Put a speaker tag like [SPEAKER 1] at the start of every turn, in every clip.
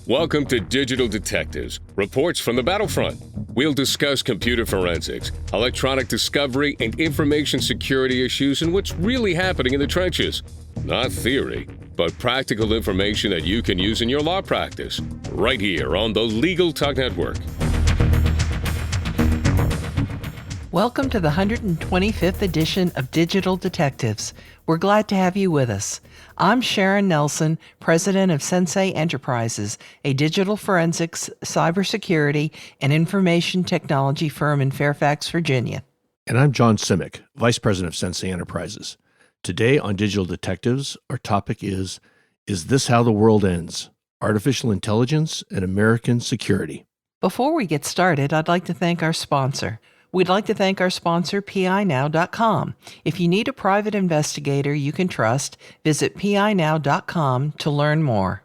[SPEAKER 1] Welcome to Digital Detectives, reports from the battlefront. We'll discuss computer forensics, electronic discovery, and information security issues and what's really happening in the trenches. Not theory, but practical information that you can use in your law practice, right here on the Legal Talk Network.
[SPEAKER 2] Welcome to the 125th edition of Digital Detectives. We're glad to have you with us. I'm Sharon Nelson, president of Sensei Enterprises, a digital forensics, cybersecurity, and information technology firm in Fairfax, Virginia.
[SPEAKER 3] And I'm John Simek, vice president of Sensei Enterprises. Today on Digital Detectives, our topic is this how the world ends? Artificial intelligence and American security.
[SPEAKER 2] Before we get started, I'd like to thank our sponsor. We'd like to thank our sponsor, PINow.com. If you need a private investigator you can trust, visit PINow.com to learn more.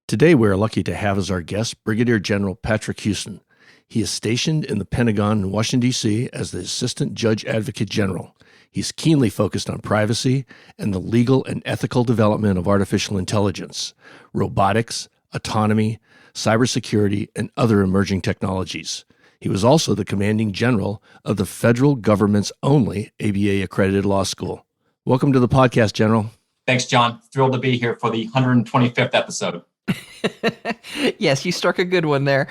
[SPEAKER 3] Today, we're lucky to have as our guest Brigadier General Patrick Huston. He is stationed in the Pentagon in Washington, D.C. as the Assistant Judge Advocate General. He's keenly focused on privacy and the legal and ethical development of artificial intelligence, robotics, autonomy, cybersecurity, and other emerging technologies. He was also the commanding general of the federal government's only ABA-accredited law school. Welcome to the podcast, General.
[SPEAKER 4] Thanks, John. Thrilled to be here for the 125th episode.
[SPEAKER 2] Yes, you struck a good one there.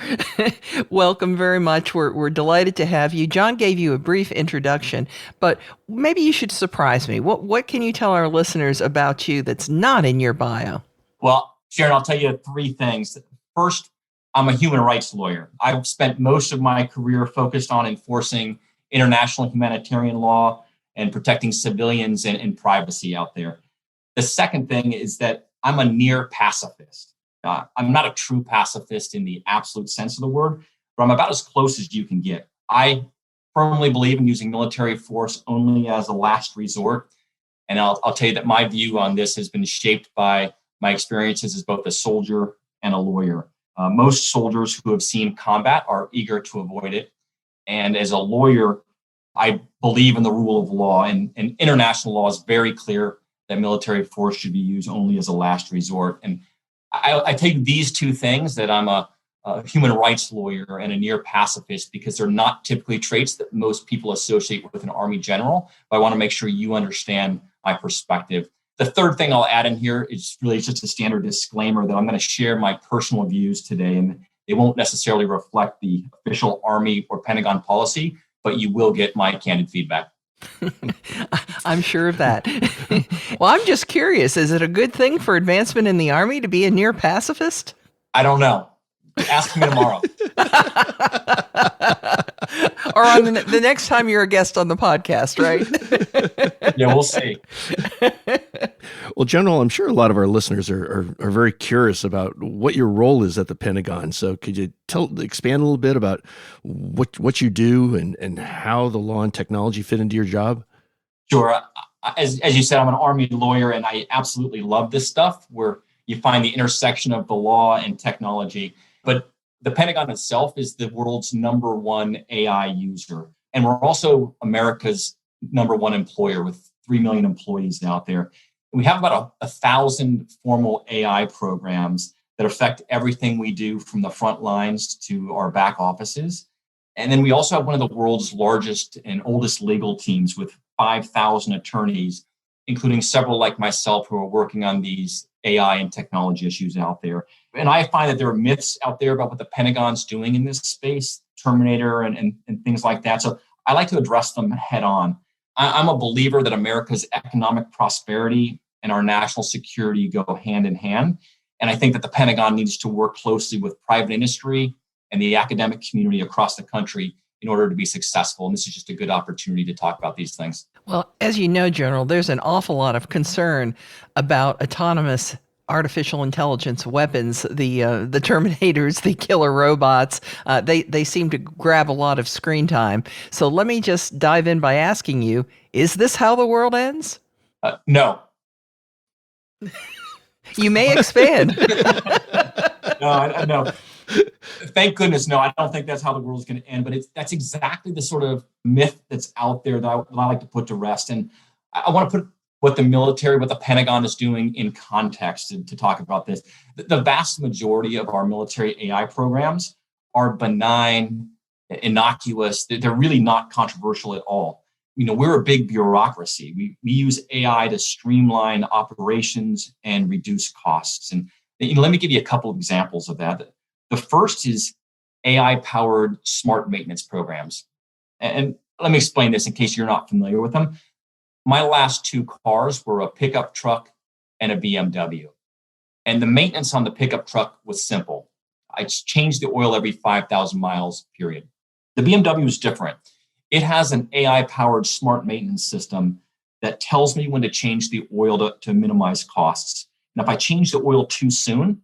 [SPEAKER 2] Welcome very much. We're delighted to have you. John gave you a brief introduction, but maybe you should surprise me. What can you tell our listeners about you that's not in your bio?
[SPEAKER 4] Well, Sharon, I'll tell you three things. First, I'm a human rights lawyer. I've spent most of my career focused on enforcing international humanitarian law and protecting civilians and privacy out there. The second thing is that I'm a near pacifist. I'm not a true pacifist in the absolute sense of the word, but I'm about as close as you can get. I firmly believe in using military force only as a last resort. And I'll tell you that my view on this has been shaped by my experiences as both a soldier and a lawyer. Most soldiers who have seen combat are eager to avoid it. And as a lawyer, I believe in the rule of law, and international law is very clear that military force should be used only as a last resort. And I take these two things, that I'm a human rights lawyer and a near pacifist, because they're not typically traits that most people associate with an Army general. But I want to make sure you understand my perspective. The third thing I'll add in here is really just a standard disclaimer that I'm going to share my personal views today, and they won't necessarily reflect the official Army or Pentagon policy, but you will get my candid feedback.
[SPEAKER 2] I'm sure of that. Well, I'm just curious, is it a good thing for advancement in the Army to be a near pacifist?
[SPEAKER 4] I don't know. Ask me tomorrow.
[SPEAKER 2] Or on the next time you're a guest on the podcast, right?
[SPEAKER 4] Yeah, we'll see.
[SPEAKER 3] Well, General, I'm sure a lot of our listeners are very curious about what your role is at the Pentagon. So could you expand a little bit about what you do and how the law and technology fit into your job?
[SPEAKER 4] Sure. As you said, I'm an Army lawyer, and I absolutely love this stuff where you find the intersection of the law and technology. But the Pentagon itself is the world's number one AI user. And we're also America's number one employer with 3 million employees out there. We have about 1,000 formal AI programs that affect everything we do from the front lines to our back offices. And then we also have one of the world's largest and oldest legal teams with 5,000 attorneys, including several like myself who are working on these AI and technology issues out there. And I find that there are myths out there about what the Pentagon's doing in this space, Terminator and things like that. So I like to address them head on. I'm a believer that America's economic prosperity and our national security go hand in hand. And I think that the Pentagon needs to work closely with private industry and the academic community across the country in order to be successful. And this is just a good opportunity to talk about these things.
[SPEAKER 2] Well, as you know, General, there's an awful lot of concern about autonomous artificial intelligence weapons, the Terminators, the killer robots. They seem to grab a lot of screen time. So let me just dive in by asking you, is this how the world ends?
[SPEAKER 4] No.
[SPEAKER 2] You may expand.
[SPEAKER 4] No. Thank goodness, no. I don't think that's how the world is going to end. But that's exactly the sort of myth that's out there that I like to put to rest. And I want to put what the military, what the Pentagon is doing in context to talk about this. The vast majority of our military AI programs are benign, innocuous. They're really not controversial at all. We're a big bureaucracy. We use AI to streamline operations and reduce costs. And let me give you a couple of examples of that. The first is AI-powered smart maintenance programs. And let me explain this in case you're not familiar with them. My last two cars were a pickup truck and a BMW. And the maintenance on the pickup truck was simple. I changed the oil every 5,000 miles, period. The BMW is different. It has an AI-powered smart maintenance system that tells me when to change the oil to minimize costs. And if I change the oil too soon,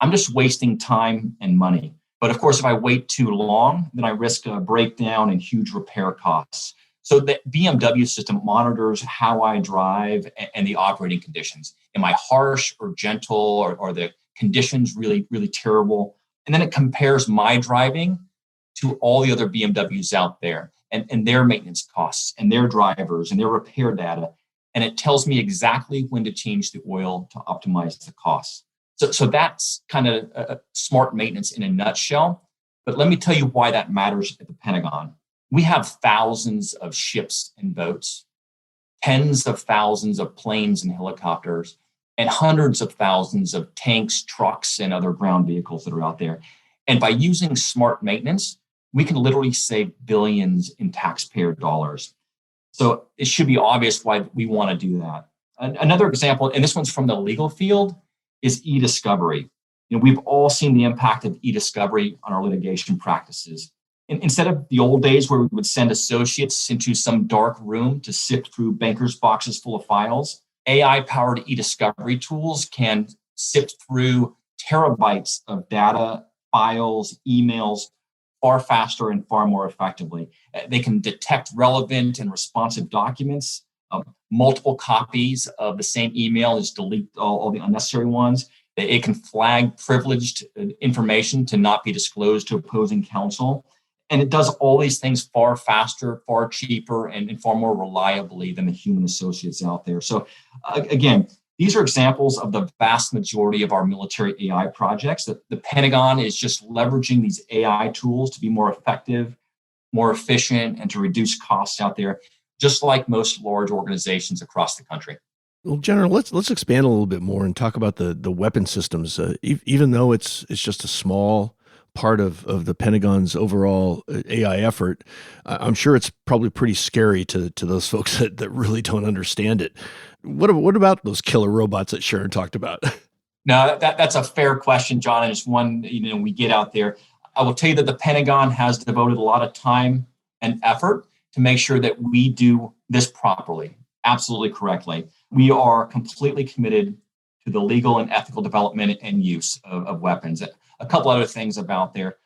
[SPEAKER 4] I'm just wasting time and money. But of course, if I wait too long, then I risk a breakdown and huge repair costs. So the BMW system monitors how I drive and the operating conditions. Am I harsh or gentle, or the conditions really, really terrible? And then it compares my driving to all the other BMWs out there and their maintenance costs and their drivers and their repair data. And it tells me exactly when to change the oil to optimize the costs. So that's kind of a smart maintenance in a nutshell. But let me tell you why that matters at the Pentagon. We have thousands of ships and boats, tens of thousands of planes and helicopters, and hundreds of thousands of tanks, trucks, and other ground vehicles that are out there. And by using smart maintenance, we can literally save billions in taxpayer dollars. So it should be obvious why we want to do that. Another example, and this one's from the legal field, is e-discovery. We've all seen the impact of e-discovery on our litigation practices. Instead of the old days where we would send associates into some dark room to sift through bankers' boxes full of files, AI-powered e-discovery tools can sift through terabytes of data, files, emails far faster and far more effectively. They can detect relevant and responsive documents. Multiple copies of the same email is delete all the unnecessary ones. It can flag privileged information to not be disclosed to opposing counsel. And it does all these things far faster, far cheaper, and far more reliably than the human associates out there. So again, these are examples of the vast majority of our military AI projects. The Pentagon is just leveraging these AI tools to be more effective, more efficient, and to reduce costs out there, just like most large organizations across the country.
[SPEAKER 3] Well, General, let's expand a little bit more and talk about the weapon systems. Even though it's just a small part of the Pentagon's overall AI effort, I'm sure it's probably pretty scary to those folks that really don't understand it. What about those killer robots that Sharon talked about?
[SPEAKER 4] No, that's a fair question, John, and it's one we get out there. I will tell you that the Pentagon has devoted a lot of time and effort to make sure that we do this properly, absolutely correctly. We are completely committed to the legal and ethical development and use of weapons. A couple other things about there.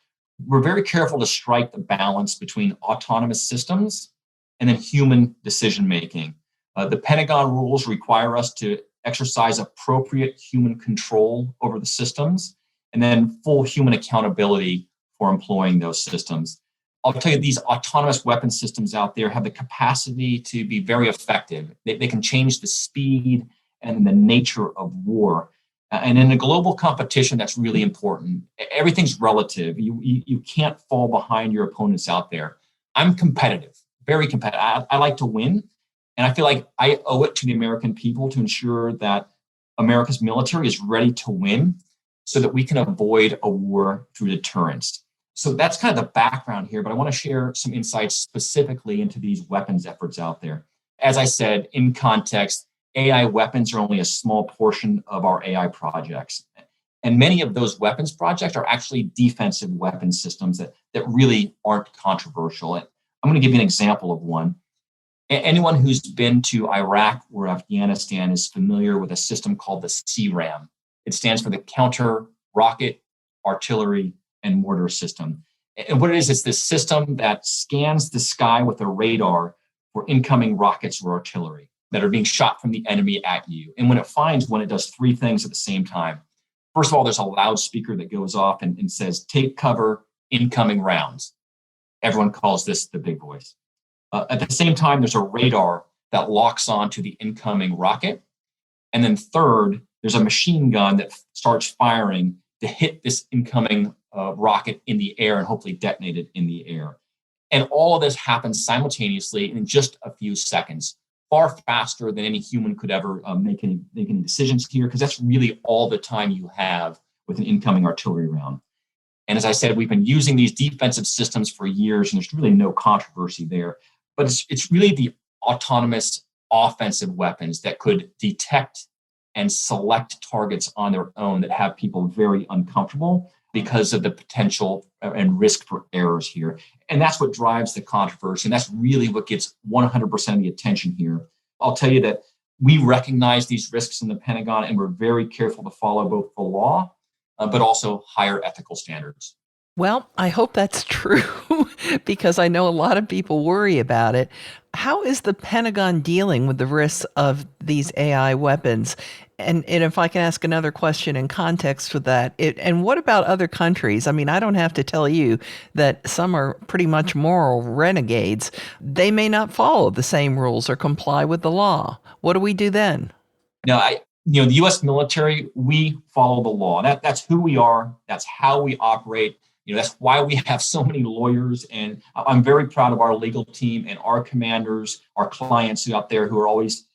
[SPEAKER 4] We're very careful to strike the balance between autonomous systems and then human decision-making. The Pentagon rules require us to exercise appropriate human control over the systems and then full human accountability for employing those systems. I'll tell you, these autonomous weapon systems out there have the capacity to be very effective. They can change the speed and the nature of war. And in a global competition, that's really important. Everything's relative. You can't fall behind your opponents out there. I'm competitive, very competitive. I like to win. And I feel like I owe it to the American people to ensure that America's military is ready to win so that we can avoid a war through deterrence. So that's kind of the background here, but I want to share some insights specifically into these weapons efforts out there. As I said, in context, AI weapons are only a small portion of our AI projects. And many of those weapons projects are actually defensive weapon systems that really aren't controversial. And I'm going to give you an example of one. Anyone who's been to Iraq or Afghanistan is familiar with a system called the CRAM. It stands for the Counter Rocket Artillery and Mortar System. And what it is, it's this system that scans the sky with a radar for incoming rockets or artillery that are being shot from the enemy at you. And when it finds one, it does three things at the same time. First of all, there's a loudspeaker that goes off and says, "Take cover, incoming rounds." Everyone calls this the big voice. At the same time, there's a radar that locks onto the incoming rocket. And then third, there's a machine gun that starts firing to hit this incoming rocket in the air and hopefully detonate it in the air. And all of this happens simultaneously in just a few seconds, far faster than any human could ever make any decisions here, because that's really all the time you have with an incoming artillery round. And as I said, we've been using these defensive systems for years, and there's really no controversy there. But it's really the autonomous offensive weapons that could detect and select targets on their own that have people very uncomfortable because of the potential and risk for errors here. And that's what drives the controversy. And that's really what gets 100% of the attention here. I'll tell you that we recognize these risks in the Pentagon, and we're very careful to follow both the law, but also higher ethical standards.
[SPEAKER 2] Well, I hope that's true because I know a lot of people worry about it. How is the Pentagon dealing with the risks of these AI weapons? And if I can ask another question in context with that, and what about other countries? I mean, I don't have to tell you that some are pretty much moral renegades. They may not follow the same rules or comply with the law. What do we do then?
[SPEAKER 4] Now, the U.S. military, we follow the law. That's who we are. That's how we operate. That's why we have so many lawyers. And I'm very proud of our legal team and our commanders, our clients out there who are always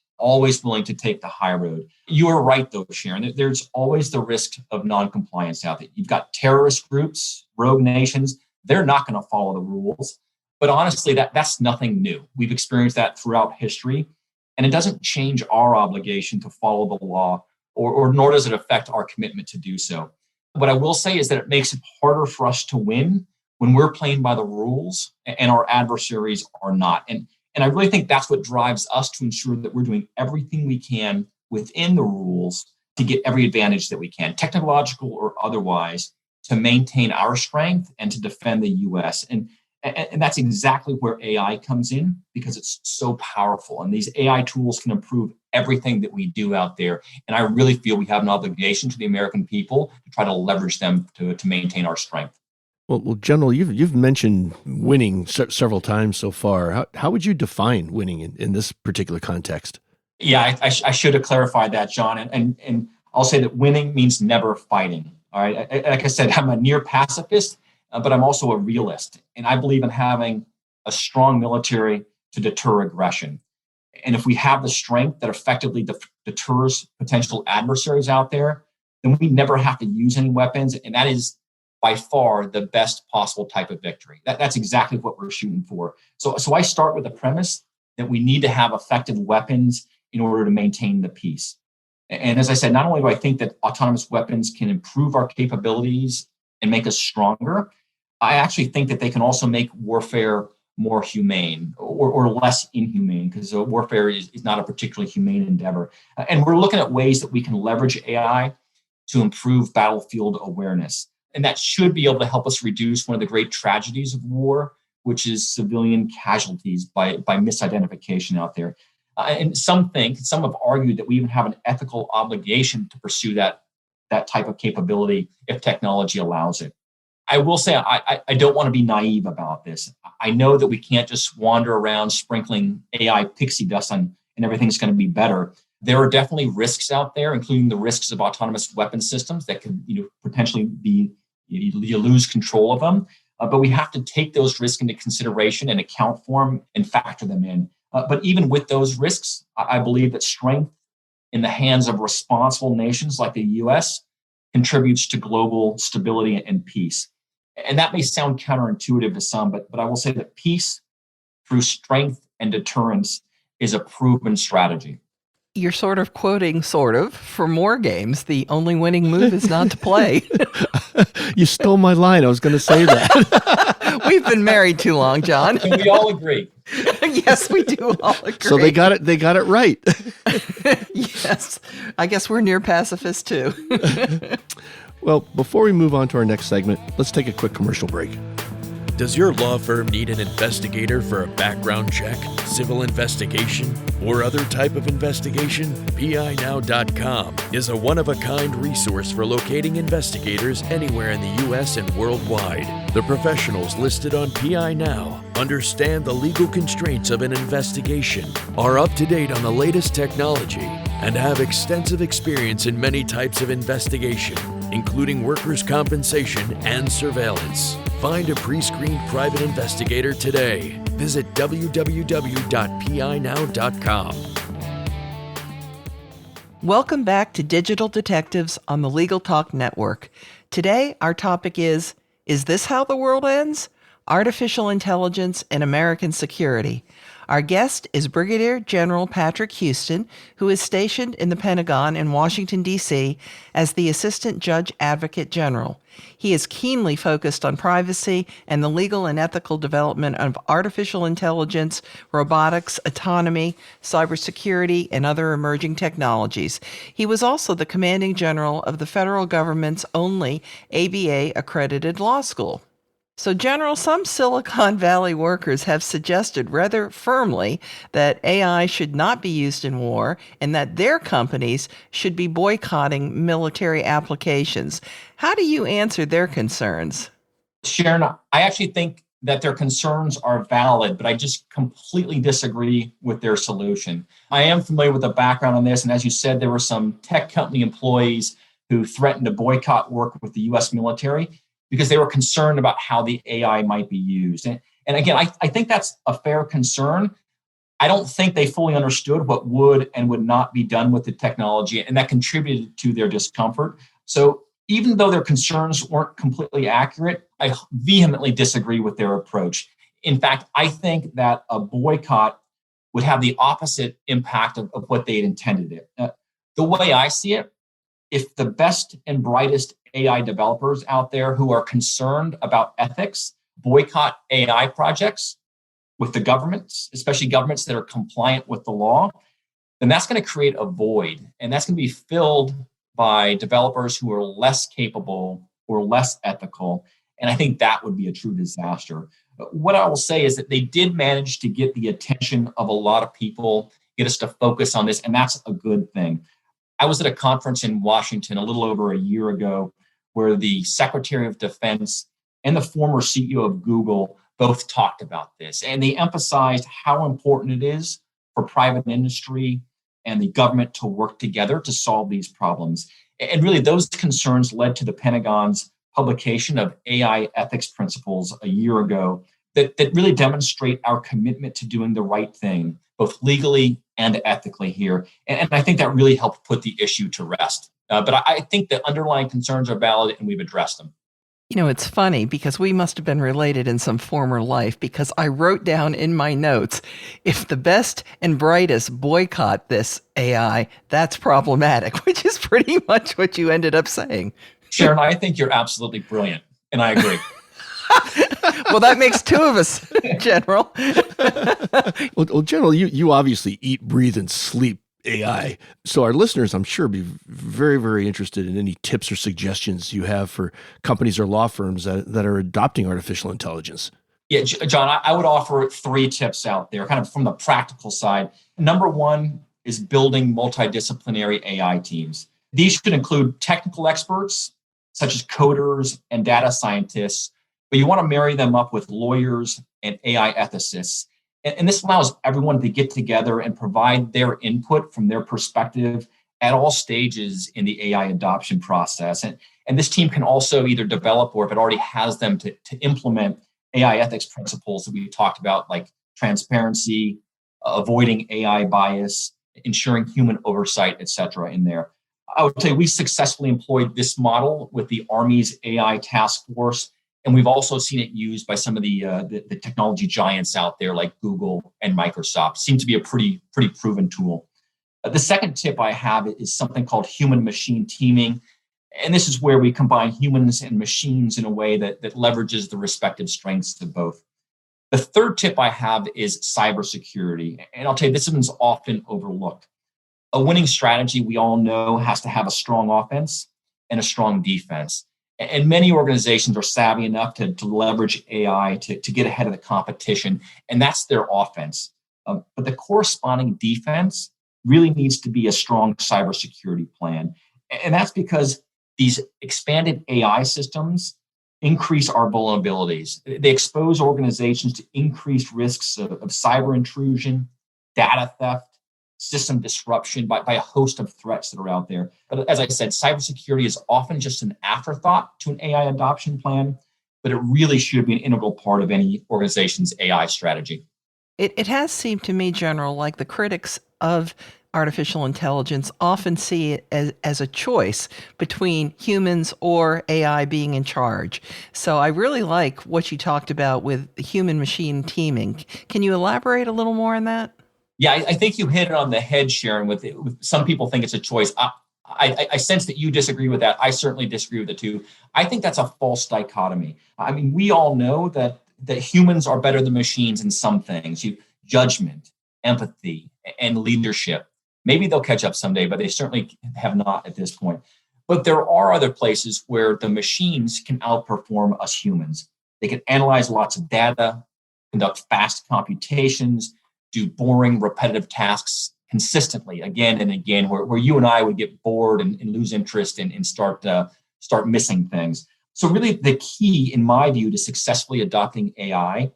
[SPEAKER 4] willing to take the high road. You are right, though, Sharon. There's always the risk of noncompliance out there. You've got terrorist groups, rogue nations. They're not going to follow the rules. But honestly, that's nothing new. We've experienced that throughout history. And it doesn't change our obligation to follow the law, or nor does it affect our commitment to do so. What I will say is that it makes it harder for us to win when we're playing by the rules and our adversaries are not. And I really think that's what drives us to ensure that we're doing everything we can within the rules to get every advantage that we can, technological or otherwise, to maintain our strength and to defend the U.S. And that's exactly where AI comes in, because it's so powerful. And these AI tools can improve everything that we do out there. And I really feel we have an obligation to the American people to try to leverage them to maintain our strength.
[SPEAKER 3] Well, General, you've mentioned winning several times so far. How would you define winning in this particular context?
[SPEAKER 4] Yeah, I should have clarified that, John. And I'll say that winning means never fighting. All right. Like I said, I'm a near pacifist, but I'm also a realist. And I believe in having a strong military to deter aggression. And if we have the strength that effectively deters potential adversaries out there, then we never have to use any weapons. And that is by far the best possible type of victory. That's exactly what we're shooting for. So I start with the premise that we need to have effective weapons in order to maintain the peace. And as I said, not only do I think that autonomous weapons can improve our capabilities and make us stronger, I actually think that they can also make warfare more humane or less inhumane, because warfare is not a particularly humane endeavor. And we're looking at ways that we can leverage AI to improve battlefield awareness. And that should be able to help us reduce one of the great tragedies of war, which is civilian casualties by misidentification out there. And some have argued that we even have an ethical obligation to pursue that type of capability if technology allows it. I will say I don't want to be naive about this. I know that we can't just wander around sprinkling AI pixie dust on and everything's going to be better. There are definitely risks out there, including the risks of autonomous weapon systems that could potentially be, you lose control of them. But we have to take those risks into consideration and account for them and factor them in. But even with those risks, I believe that strength in the hands of responsible nations like the U.S. contributes to global stability and peace. And that may sound counterintuitive to some, but I will say that peace through strength and deterrence is a proven strategy.
[SPEAKER 2] You're sort of quoting, from war games, the only winning move is not to play.
[SPEAKER 3] You stole my line. I was going to say that.
[SPEAKER 2] We've been married too long, John.
[SPEAKER 4] And we all agree.
[SPEAKER 2] Yes, we do all agree.
[SPEAKER 3] So they got it right.
[SPEAKER 2] Yes. I guess we're near pacifists too.
[SPEAKER 3] Well, before we move on to our next segment, let's take a quick commercial break.
[SPEAKER 5] Does your law firm need an investigator for a background check, civil investigation, or other type of investigation? PINow.com is a one-of-a-kind resource for locating investigators anywhere in the U.S. and worldwide. The professionals listed on PI Now understand the legal constraints of an investigation, are up to date on the latest technology, and have extensive experience in many types of investigation, including workers' compensation and surveillance. Find a pre-screened private investigator today. Visit www.pinow.com.
[SPEAKER 2] Welcome back to Digital Detectives on the Legal Talk Network. Today, our topic is this how the world ends? Artificial Intelligence and American Security. Our guest is Brigadier General Patrick Huston, who is stationed in the Pentagon in Washington, D.C. as the Assistant Judge Advocate General. He is keenly focused on privacy and the legal and ethical development of artificial intelligence, robotics, autonomy, cybersecurity, and other emerging technologies. He was also the commanding general of the federal government's only ABA-accredited law school. So, General, some Silicon Valley workers have suggested rather firmly that AI should not be used in war and that their companies should be boycotting military applications. How do you answer their concerns?
[SPEAKER 4] Sharon, I actually think that their concerns are valid, but I just completely disagree with their solution. I am familiar with the background on this, and as you said, there were some tech company employees who threatened to boycott work with the U.S. military because they were concerned about how the AI might be used. And again, I think that's a fair concern. I don't think they fully understood what would and would not be done with the technology, and that contributed to their discomfort. So even though their concerns weren't completely accurate, I vehemently disagree with their approach. In fact, I think that a boycott would have the opposite impact of what they had intended it. The way I see it, if the best and brightest AI developers out there who are concerned about ethics boycott AI projects with the governments, especially governments that are compliant with the law, then that's going to create a void. And that's going to be filled by developers who are less capable or less ethical. And I think that would be a true disaster. But what I will say is that they did manage to get the attention of a lot of people, get us to focus on this, and that's a good thing. I was at a conference in Washington a little over a year ago where the Secretary of Defense and the former CEO of Google both talked about this. And they emphasized how important it is for private industry and the government to work together to solve these problems. And really, those concerns led to the Pentagon's publication of AI ethics principles a year ago that really demonstrate our commitment to doing the right thing, both legally and ethically here. And I think that really helped put the issue to rest. But I think the underlying concerns are valid and we've addressed them.
[SPEAKER 2] You know, it's funny because we must have been related in some former life, because I wrote down in my notes, if the best and brightest boycott this AI, that's problematic, which is pretty much what you ended up saying.
[SPEAKER 4] Sharon, I think you're absolutely brilliant, and I agree.
[SPEAKER 2] Well, that makes two of us, General.
[SPEAKER 3] Well, General, you obviously eat, breathe, and sleep AI. So our listeners, I'm sure, be very, very interested in any tips or suggestions you have for companies or law firms that are adopting artificial intelligence.
[SPEAKER 4] Yeah, John, I would offer 3 tips out there, kind of from the practical side. Number 1 is building multidisciplinary AI teams. These should include technical experts, such as coders and data scientists, but you want to marry them up with lawyers and AI ethicists. And this allows everyone to get together and provide their input from their perspective at all stages in the AI adoption process. And this team can also either develop, or if it already has them, to implement AI ethics principles that we talked about, like transparency, avoiding AI bias, ensuring human oversight, et cetera, in there. I would say we successfully employed this model with the Army's AI task force. And we've also seen it used by some of the technology giants out there like Google and Microsoft. Seems to be a pretty proven tool. The second tip I have is something called human-machine teaming. And this is where we combine humans and machines in a way that leverages the respective strengths of both. The third tip I have is cybersecurity. And I'll tell you, this one's often overlooked. A winning strategy, we all know, has to have a strong offense and a strong defense. And many organizations are savvy enough to leverage AI to get ahead of the competition, and that's their offense. But the corresponding defense really needs to be a strong cybersecurity plan. And that's because these expanded AI systems increase our vulnerabilities. They expose organizations to increased risks of cyber intrusion, data theft, system disruption by a host of threats that are out there. But as I said, cybersecurity is often just an afterthought to an AI adoption plan, but it really should be an integral part of any organization's AI strategy.
[SPEAKER 2] It has seemed to me, General, like the critics of artificial intelligence often see it as a choice between humans or AI being in charge. So I really like what you talked about with human machine teaming. Can you elaborate a little more on that?
[SPEAKER 4] Yeah, I think you hit it on the head, Sharon. With some people think it's a choice. I sense that you disagree with that. I certainly disagree with it too. I think that's a false dichotomy. I mean, we all know that humans are better than machines in some things. Judgment, empathy, and leadership. Maybe they'll catch up someday, but they certainly have not at this point. But there are other places where the machines can outperform us humans. They can analyze lots of data, conduct fast computations, do boring, repetitive tasks consistently again and again, where you and I would get bored and lose interest and start missing things. So really the key, in my view, to successfully adopting AI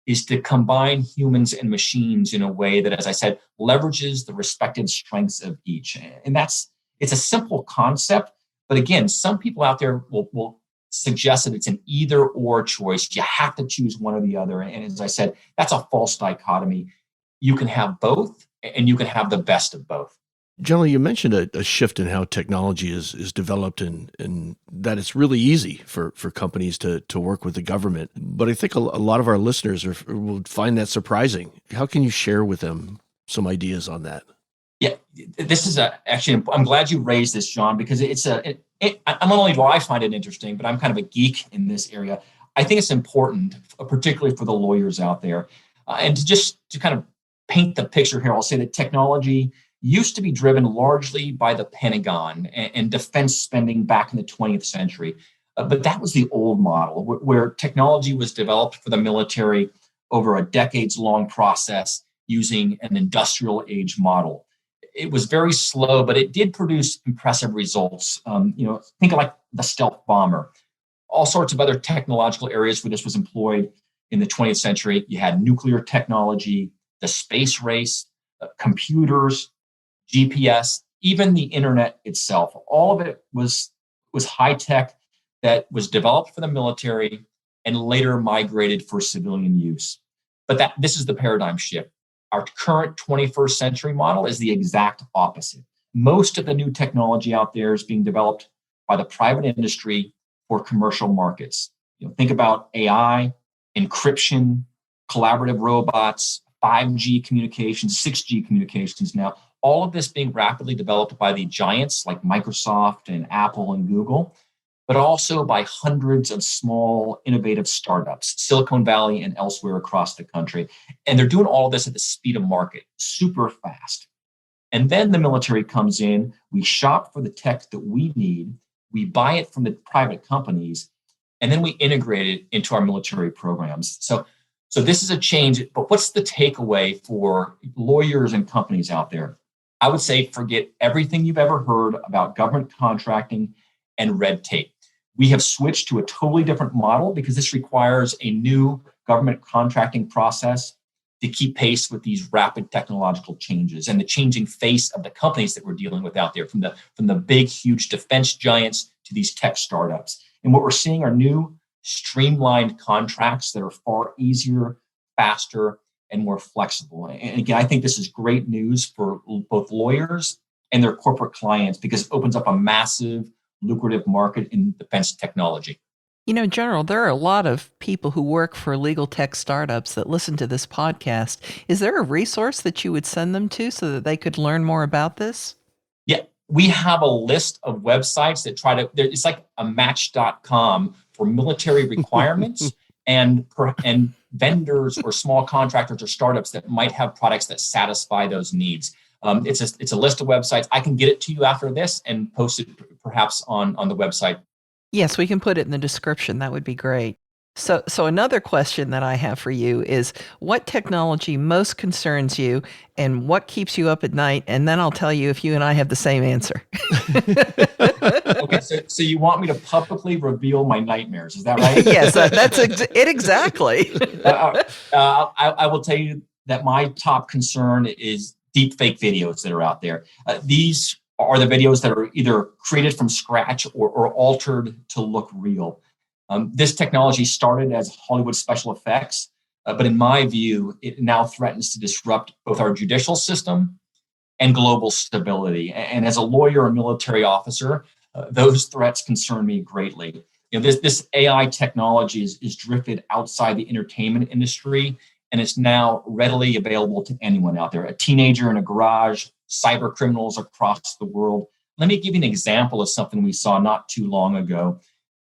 [SPEAKER 4] is to combine humans and machines in a way that, as I said, leverages the respective strengths of each. And it's a simple concept, but again, some people out there will suggest that it's an either or choice. You have to choose one or the other. And as I said, that's a false dichotomy. You can have both, and you can have the best of both.
[SPEAKER 3] General, you mentioned a shift in how technology is developed and that it's really easy for companies to work with the government. But I think a lot of our listeners will find that surprising. How can you share with them some ideas on that?
[SPEAKER 4] Yeah, this is actually, I'm glad you raised this, John, because I'm not only do I find it interesting, but I'm kind of a geek in this area. I think it's important, particularly for the lawyers out there. And to kind of paint the picture here, I'll say that technology used to be driven largely by the Pentagon and defense spending back in the 20th century. But that was the old model where technology was developed for the military over a decades-long process using an industrial age model. It was very slow, but it did produce impressive results. Think of like the stealth bomber, all sorts of other technological areas where this was employed in the 20th century. You had nuclear technology, the space race, computers, GPS, even the internet itself. All of it was high tech that was developed for the military and later migrated for civilian use. But this is the paradigm shift. Our current 21st century model is the exact opposite. Most of the new technology out there is being developed by the private industry for commercial markets. Think about AI, encryption, collaborative robots, 5G communications, 6G communications now, all of this being rapidly developed by the giants like Microsoft and Apple and Google, but also by hundreds of small, innovative startups, Silicon Valley and elsewhere across the country. And they're doing all of this at the speed of market, super fast. And then the military comes in, we shop for the tech that we need, we buy it from the private companies, and then we integrate it into our military programs. So this is a change, but what's the takeaway for lawyers and companies out there? I would say forget everything you've ever heard about government contracting and red tape. We have switched to a totally different model because this requires a new government contracting process to keep pace with these rapid technological changes and the changing face of the companies that we're dealing with out there, from the big, huge defense giants to these tech startups. And what we're seeing are new streamlined contracts that are far easier, faster, and more flexible. And again, I think this is great news for both lawyers and their corporate clients because it opens up a massive, lucrative market in defense technology.
[SPEAKER 2] General, there are a lot of people who work for legal tech startups that listen to this podcast. Is there a resource that you would send them to so that they could learn more about this?
[SPEAKER 4] Yeah, we have a list of websites that it's like a match.com for military requirements and vendors or small contractors or startups that might have products that satisfy those needs. It's a list of websites. I can get it to you after this and post it perhaps on the website.
[SPEAKER 2] Yes, we can put it in the description. That would be great. So another question that I have for you is what technology most concerns you and what keeps you up at night? And then I'll tell you if you and I have the same answer.
[SPEAKER 4] Okay, so you want me to publicly reveal my nightmares? Is that right?
[SPEAKER 2] Yes, that's it exactly.
[SPEAKER 4] I will tell you that my top concern is deep fake videos that are out there. These are the videos that are either created from scratch or altered to look real. This technology started as Hollywood special effects, but in my view, it now threatens to disrupt both our judicial system and global stability. And as a lawyer or military officer, those threats concern me greatly. This AI technology is drifted outside the entertainment industry, and it's now readily available to anyone out there. A teenager in a garage, cyber criminals across the world. Let me give you an example of something we saw not too long ago.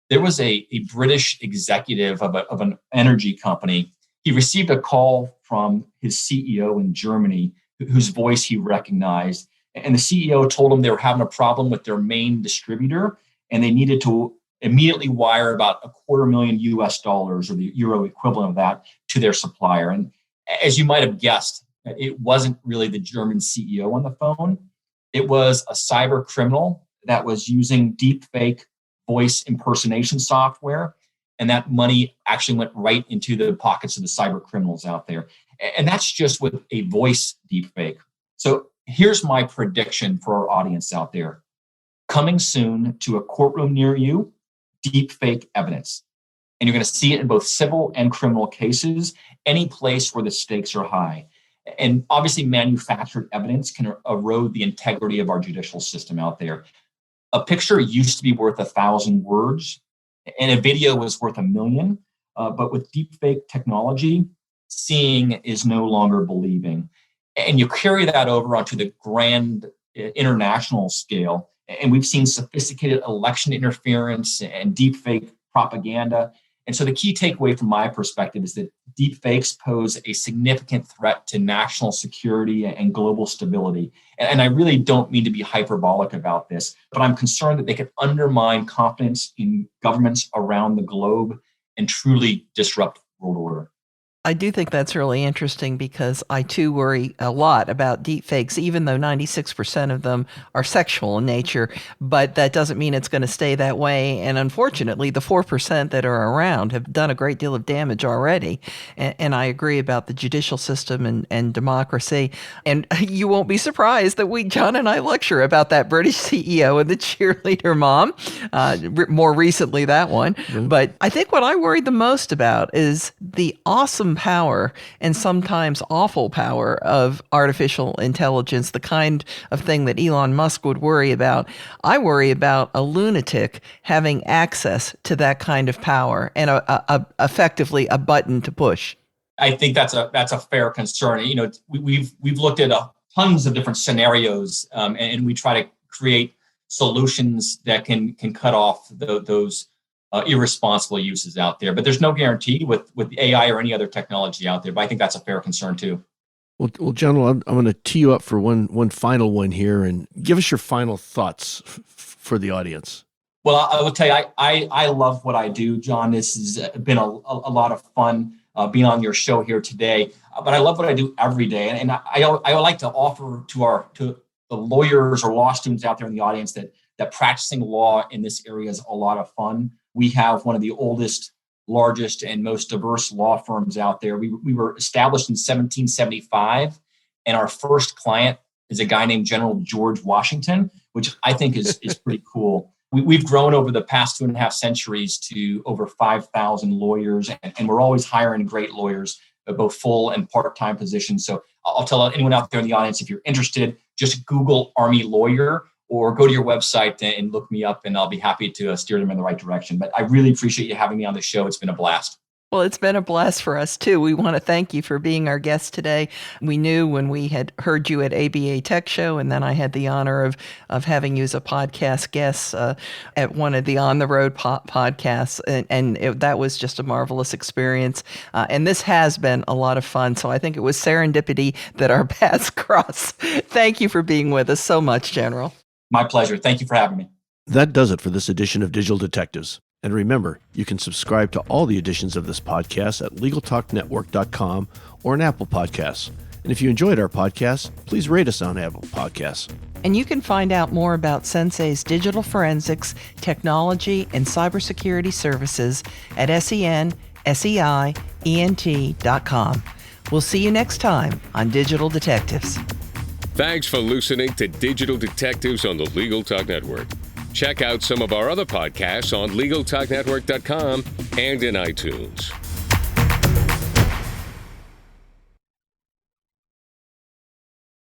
[SPEAKER 4] There was a British executive of an energy company. He received a call from his CEO in Germany, whose voice he recognized. And the CEO told him they were having a problem with their main distributor, and they needed to immediately wire about $250,000 or the euro equivalent of that to their supplier. And as you might have guessed, it wasn't really the German CEO on the phone. It was a cyber criminal that was using deep fake voice impersonation software. And that money actually went right into the pockets of the cyber criminals out there. And that's just with a voice deepfake. So here's my prediction for our audience out there. Coming soon to a courtroom near you, deepfake evidence. And you're going to see it in both civil and criminal cases, any place where the stakes are high. And obviously, manufactured evidence can erode the integrity of our judicial system out there. A picture used to be worth 1,000 words, and a video was worth 1,000,000. But with deepfake technology, seeing is no longer believing. And you carry that over onto the grand international scale. And we've seen sophisticated election interference and deepfake propaganda. And so the key takeaway from my perspective is that deepfakes pose a significant threat to national security and global stability. And I really don't mean to be hyperbolic about this, but I'm concerned that they could undermine confidence in governments around the globe and truly disrupt world order.
[SPEAKER 2] I do think that's really interesting because I too worry a lot about deepfakes, even though 96% of them are sexual in nature, but that doesn't mean it's going to stay that way. And unfortunately, the 4% that are around have done a great deal of damage already. And I agree about the judicial system and democracy. And you won't be surprised that John and I lecture about that British CEO and the cheerleader mom, more recently that one. Mm-hmm. But I think what I worried the most about is the awesome power and sometimes awful power of artificial intelligence, the kind of thing that Elon Musk would worry about. I worry about a lunatic having access to that kind of power and effectively a button to push.
[SPEAKER 4] I think that's a fair concern. We've looked at tons of different scenarios, and we try to create solutions that can cut off those irresponsible uses out there. But there's no guarantee with AI or any other technology out there. But I think that's a fair concern too.
[SPEAKER 3] Well, General, I'm going to tee you up for one final one here, and give us your final thoughts for the audience.
[SPEAKER 4] Well, I will tell you, I love what I do, John. This has been a lot of fun being on your show here today. But I love what I do every day, and I would like to offer to the lawyers or law students out there in the audience that practicing law in this area is a lot of fun. We have one of the oldest, largest, and most diverse law firms out there. We were established in 1775, and our first client is a guy named General George Washington, which I think is pretty cool. We've grown over the past 2.5 centuries to over 5,000 lawyers, and we're always hiring great lawyers, both full and part-time positions. So I'll tell anyone out there in the audience, if you're interested, just Google Army lawyer, or go to your website and look me up, and I'll be happy to steer them in the right direction. But I really appreciate you having me on the show. It's been a blast.
[SPEAKER 2] Well, it's been a blast for us, too. We want to thank you for being our guest today. We knew when we had heard you at ABA Tech Show, and then I had the honor of having you as a podcast guest at one of the On the Road podcasts, and that was just a marvelous experience. And this has been a lot of fun, so I think it was serendipity that our paths crossed. Thank you for being with us so much, General.
[SPEAKER 4] My pleasure. Thank you for having me.
[SPEAKER 3] That does it for this edition of Digital Detectives. And remember, you can subscribe to all the editions of this podcast at LegalTalkNetwork.com or on Apple Podcasts. And if you enjoyed our podcast, please rate us on Apple Podcasts.
[SPEAKER 2] And you can find out more about Sensei's digital forensics, technology, and cybersecurity services at SENSEIENT.com. We'll see you next time on Digital Detectives.
[SPEAKER 1] Thanks for listening to Digital Detectives on the Legal Talk Network. Check out some of our other podcasts on LegalTalkNetwork.com and in iTunes.